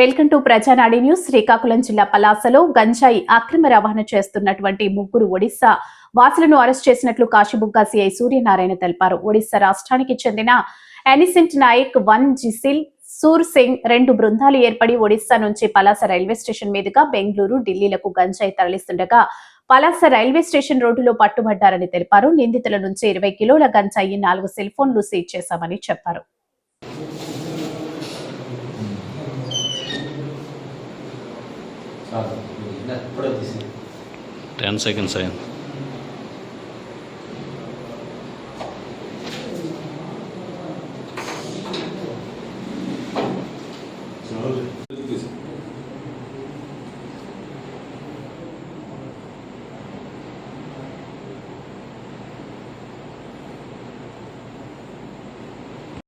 Welcome to ప్రజానాడి news. Srikakulam జిల్లా పలాసలో గంజాయి అక్రమ రవాణా చేస్తున్నటువంటి ముగ్గురు ఒడిశా వాసులను అరెస్ట్ చేసినట్లు కాశీబుగ్గ సిఐ సూర్యనారాయణ తెలిపారు. ఒడిశా రాష్ట్రానికి చెందిన ఎనిసెంట్ నాయక్, వన్ జిసిల్, సూర్ సింగ్ రెండు బృందాలు ఏర్పడి ఒడిశా నుంచి పలాస రైల్వే స్టేషన్ మీదుగా బెంగళూరు, ఢిల్లీలకు గంజాయి తరలిస్తుండగా పలాస రైల్వే స్టేషన్ రోడ్డులో పట్టుబడ్డారని తెలిపారు. నిందితుల నుంచి 20 కిలోల గంజాయి, 4 సెల్ ఫోన్లు సీజ్ చేశామని చెప్పారు. 10 seconds.